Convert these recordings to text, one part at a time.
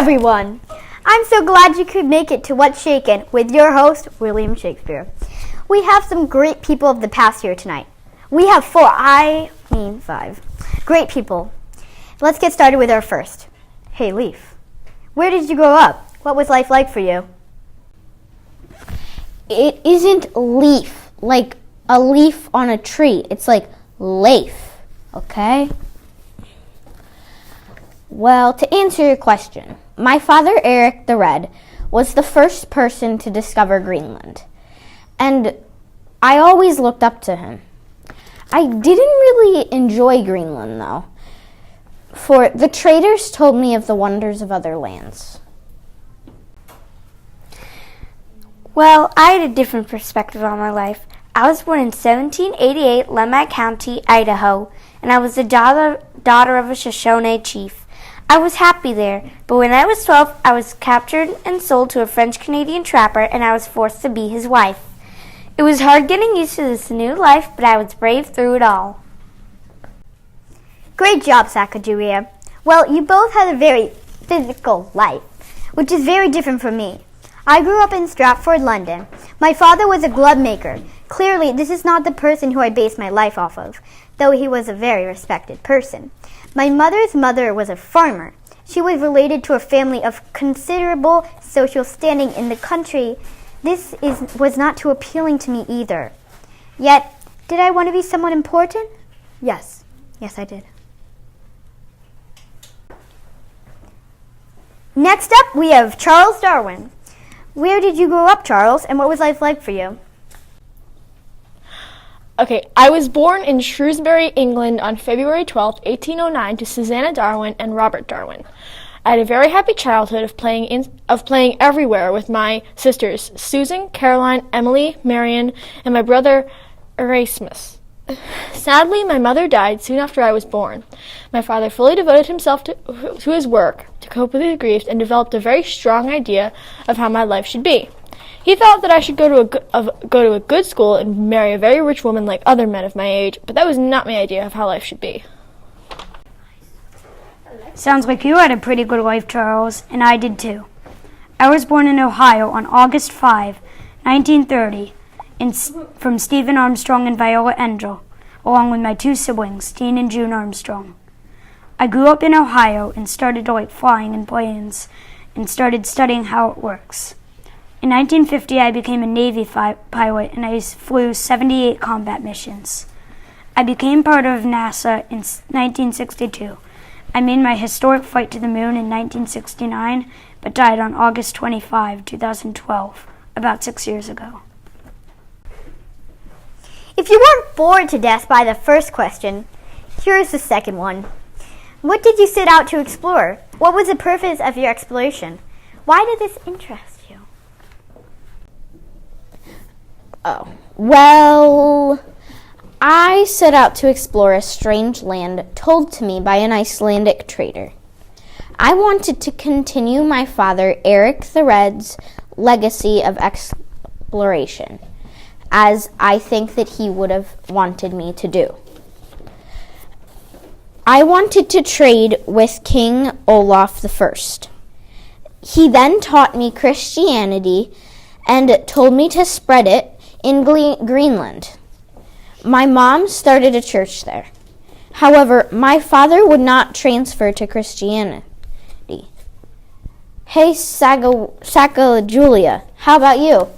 everyone! I'm so glad you could make it to What's Shakin' with your host, William Shakespeare. We have some great people of the past here tonight. We have five great people. Let's get started with our first. Hey, Leaf, where did you grow up? What was life like for you? It isn't leaf, like a leaf on a tree. It's like leaf, okay? Well, to answer your question, my father, Eric the Red, was the first person to discover Greenland. And I always looked up to him. I didn't really enjoy Greenland, though, for the traders told me of the wonders of other lands. Well, I had a different perspective on my life. I was born in 1788, Lemhi County, Idaho, and I was the daughter of a Shoshone chief. I was happy there, but when I was 12, I was captured and sold to a French-Canadian trapper, and I was forced to be his wife. It was hard getting used to this new life, but I was brave through it all. Great job, Sacagawea. Well, you both had a very physical life, which is very different from me. I grew up in Stratford, London. My father was a glove maker. Clearly, this is not the person who I based my life off of, though he was a very respected person. My mother's mother was a farmer. She was related to a family of considerable social standing in the country. This was not too appealing to me either. Yet, did I want to be someone important? Yes, I did. Next up, we have Charles Darwin. Where did you grow up, Charles, and what was life like for you? Okay, I was born in Shrewsbury, England on February 12, 1809 to Susanna Darwin and Robert Darwin. I had a very happy childhood of playing everywhere with my sisters, Susan, Caroline, Emily, Marion, and my brother Erasmus. Sadly, my mother died soon after I was born. My father fully devoted himself to his work to cope with his grief and developed a very strong idea of how my life should be. He thought that I should go to a good school and marry a very rich woman like other men of my age, but that was not my idea of how life should be. Sounds like you had a pretty good life, Charles, and I did too. I was born in Ohio on August 5, 1930, from Stephen Armstrong and Viola Angel, along with my two siblings, Dean and June Armstrong. I grew up in Ohio and started to like flying in planes and started studying how it works. In 1950, I became a Navy pilot, and I flew 78 combat missions. I became part of NASA in 1962. I made my historic flight to the moon in 1969, but died on August 25, 2012, about 6 years ago. If you weren't bored to death by the first question, here's the second one. What did you set out to explore? What was the purpose of your exploration? Why did this interest you? Well, I set out to explore a strange land told to me by an Icelandic trader. I wanted to continue my father, Eric the Red's legacy of exploration, as I think that he would have wanted me to do. I wanted to trade with King Olaf I. He then taught me Christianity and told me to spread it in Greenland. My mom started a church there. However, my father would not transfer to Christianity. Hey, Julia, how about you?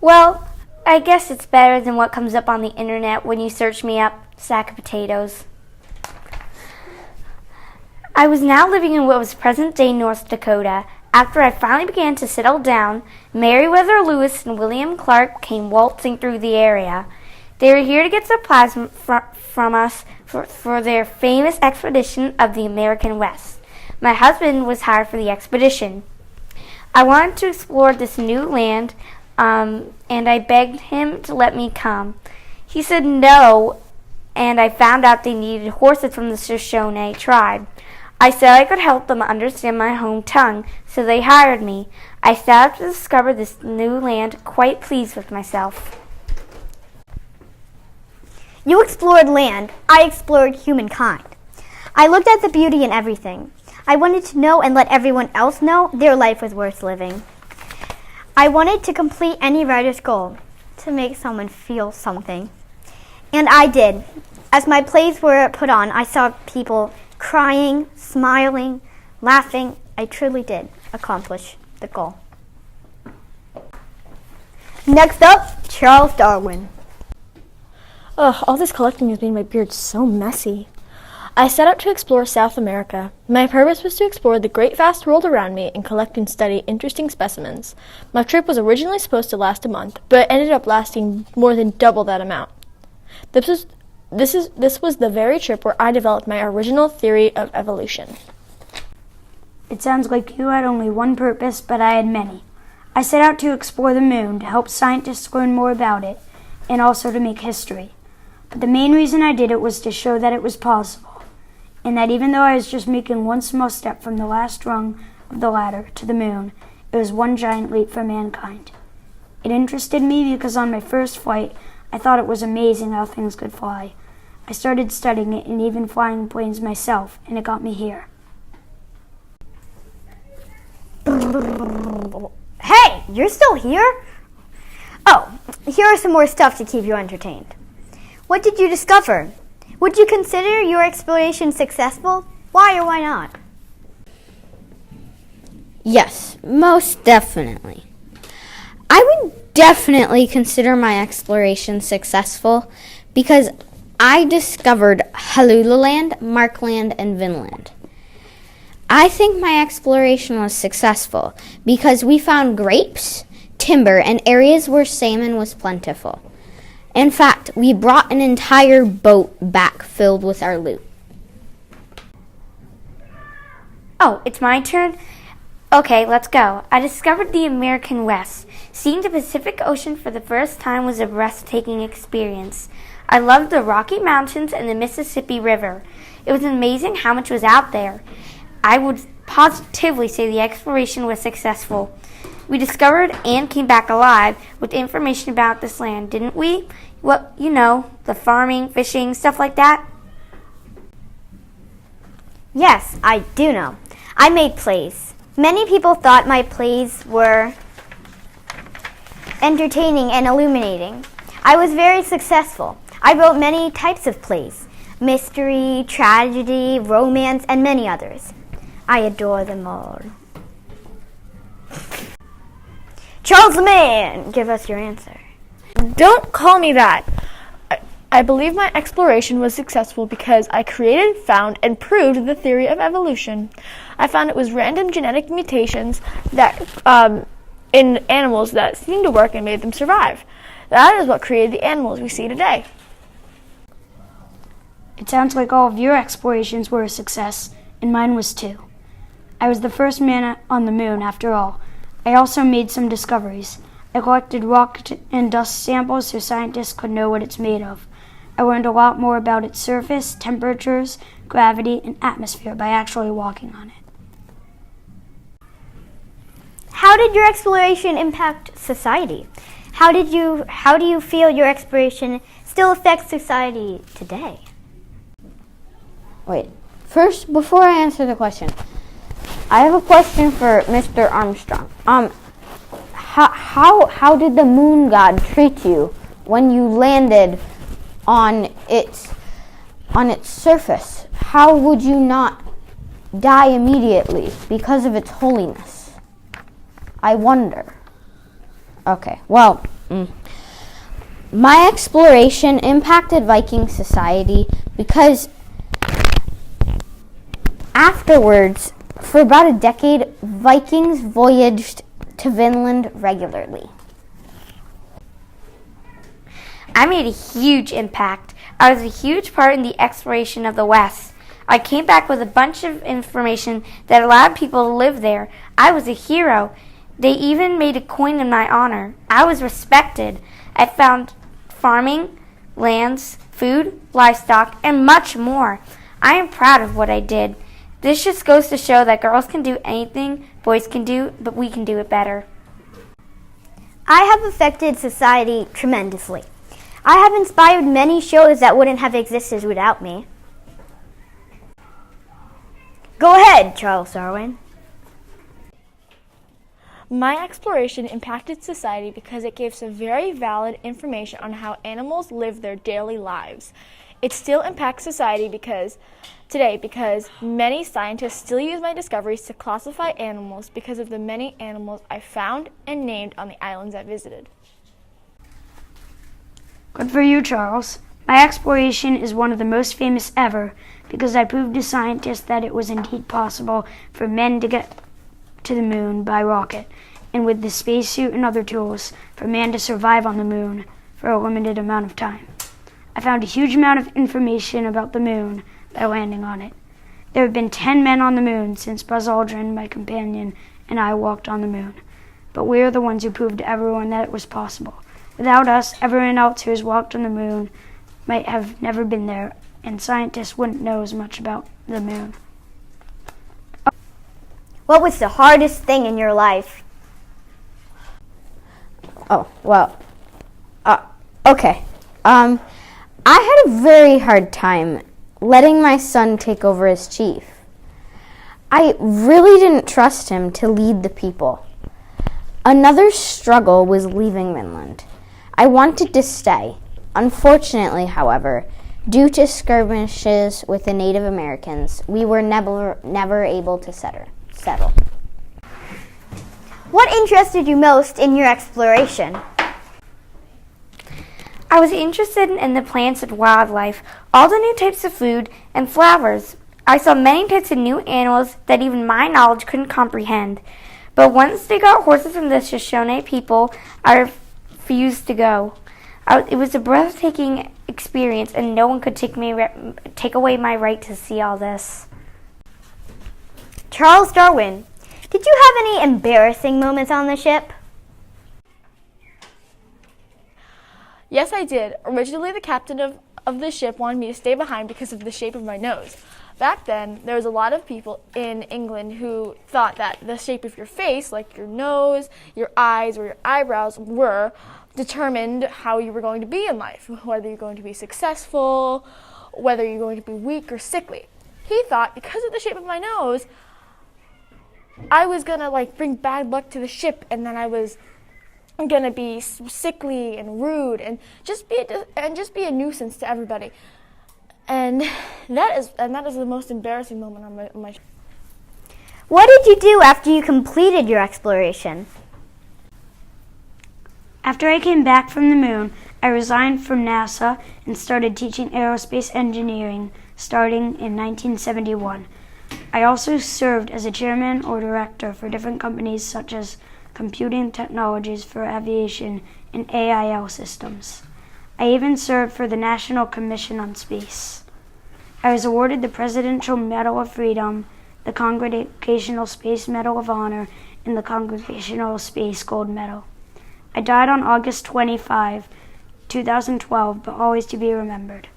Well, I guess it's better than what comes up on the internet when you search me up, sack of potatoes. I was now living in what was present-day North Dakota. After I finally began to settle down, Meriwether Lewis and William Clark came waltzing through the area. They were here to get supplies from us for their famous expedition of the American West. My husband was hired for the expedition. I wanted to explore this new land, and I begged him to let me come. He said no, and I found out they needed horses from the Shoshone tribe. I said I could help them understand my home tongue, so they hired me. I set out to discover this new land, quite pleased with myself. You explored land. I explored humankind. I looked at the beauty in everything. I wanted to know and let everyone else know their life was worth living. I wanted to complete any writer's goal, to make someone feel something. And I did. As my plays were put on, I saw people crying, smiling, laughing. I truly did accomplish the goal. Next up, Charles Darwin. Ugh, all this collecting has made my beard so messy. I set out to explore South America. My purpose was to explore the great vast world around me and collect and study interesting specimens. My trip was originally supposed to last a month, but it ended up lasting more than double that amount. This was the very trip where I developed my original theory of evolution. It sounds like you had only one purpose, but I had many. I set out to explore the moon, to help scientists learn more about it, and also to make history. But the main reason I did it was to show that it was possible, and that even though I was just making one small step from the last rung of the ladder to the moon, it was one giant leap for mankind. It interested me because on my first flight, I thought it was amazing how things could fly. I started studying it and even flying planes myself, and it got me here. Hey, you're still here? Oh, here are some more stuff to keep you entertained. What did you discover? Would you consider your exploration successful? Why or why not? Yes, most definitely. I would definitely consider my exploration successful because I discovered Halulaland, Markland, and Vinland. I think my exploration was successful because we found grapes, timber, and areas where salmon was plentiful. In fact, we brought an entire boat back filled with our loot. Oh, it's my turn? Okay, let's go. I discovered the American West. Seeing the Pacific Ocean for the first time was a breathtaking experience. I loved the Rocky Mountains and the Mississippi River. It was amazing how much was out there. I would positively say the exploration was successful. We discovered and came back alive with information about this land, didn't we? Well, you know, the farming, fishing, stuff like that. Yes, I do know. I made plays. Many people thought my plays were entertaining and illuminating. I was very successful. I wrote many types of plays: mystery, tragedy, romance, and many others. I adore them all. Charles the Man, give us your answer. Don't call me that. I believe my exploration was successful because I created, found, and proved the theory of evolution. I found it was random genetic mutations that in animals that seemed to work and made them survive. That is what created the animals we see today. It sounds like all of your explorations were a success, and mine was too. I was the first man on the moon, after all. I also made some discoveries. I collected rock and dust samples so scientists could know what it's made of. I learned a lot more about its surface, temperatures, gravity, and atmosphere by actually walking on it. How did your exploration impact society? How do you feel your exploration still affects society today? Wait, first, before I answer the question, I have a question for Mr. Armstrong. How did the moon god treat you when you landed on its surface? How would you not die immediately because of its holiness? I wonder. Okay, well, my exploration impacted Viking society because afterwards, for about a decade, Vikings voyaged to Vinland regularly. I made a huge impact. I was a huge part in the exploration of the West. I came back with a bunch of information that allowed people to live there. I was a hero. They even made a coin in my honor. I was respected. I found farming, lands, food, livestock, and much more. I am proud of what I did. This just goes to show that girls can do anything boys can do, but we can do it better. I have affected society tremendously. I have inspired many shows that wouldn't have existed without me. Go ahead, Charles Darwin. My exploration impacted society because it gave some very valid information on how animals live their daily lives. It still impacts society because many scientists still use my discoveries to classify animals because of the many animals I found and named on the islands I visited. Good for you, Charles. My exploration is one of the most famous ever because I proved to scientists that it was indeed possible for men to get to the moon by rocket, and with the spacesuit and other tools, for man to survive on the moon for a limited amount of time. I found a huge amount of information about the moon by landing on it. There have been 10 men on the moon since Buzz Aldrin, my companion, and I walked on the moon. But we are the ones who proved to everyone that it was possible. Without us, everyone else who has walked on the moon might have never been there, and scientists wouldn't know as much about the moon. What was the hardest thing in your life? Okay. I had a very hard time letting my son take over as chief. I really didn't trust him to lead the people. Another struggle was leaving Vinland. I wanted to stay. Unfortunately, however, due to skirmishes with the Native Americans, we were never able to settle. What interested you most in your exploration? I was interested in the plants and wildlife, all the new types of food and flowers. I saw many types of new animals that even my knowledge couldn't comprehend. But once they got horses from the Shoshone people, I refused to go. It was a breathtaking experience, and no one could take away my right to see all this. Charles Darwin, did you have any embarrassing moments on the ship? Yes, I did. Originally, the captain of the ship wanted me to stay behind because of the shape of my nose. Back then, there was a lot of people in England who thought that the shape of your face, like your nose, your eyes, or your eyebrows, were determined how you were going to be in life, whether you're going to be successful, whether you're going to be weak or sickly. He thought because of the shape of my nose, I was going to bring bad luck to the ship, and then I was going to be sickly and rude and just be a nuisance to everybody. And that is the most embarrassing moment on my. What did you do after you completed your exploration? After I came back from the moon, I resigned from NASA and started teaching aerospace engineering starting in 1971. I also served as a chairman or director for different companies such as Computing Technologies for Aviation and AIL Systems. I even served for the National Commission on Space. I was awarded the Presidential Medal of Freedom, the Congressional Space Medal of Honor, and the Congressional Space Gold Medal. I died on August 25, 2012, but always to be remembered.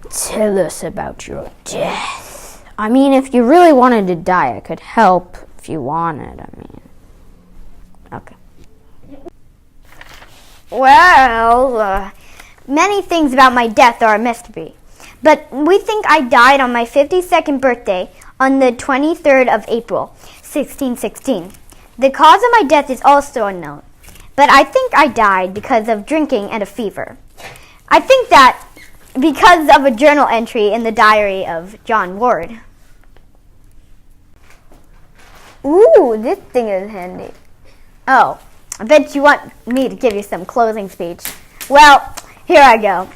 Tell us about your death. I mean, if you really wanted to die, I could help if you wanted. Okay. Well, many things about my death are a mystery. But we think I died on my 52nd birthday on the 23rd of April, 1616. The cause of my death is also unknown. But I think I died because of drinking and a fever. I think that because of a journal entry in the diary of John Ward. Ooh, this thing is handy. Oh, I bet you want me to give you some closing speech. Well, here I go.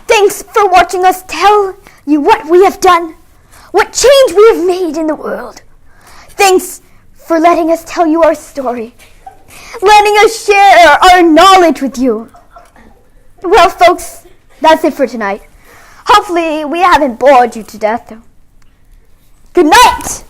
Thanks for watching us tell you what we have done, what change we have made in the world. Thanks for letting us tell you our story, letting us share our knowledge with you. Well, folks, that's it for tonight. Hopefully, we haven't bored you to death. Good night!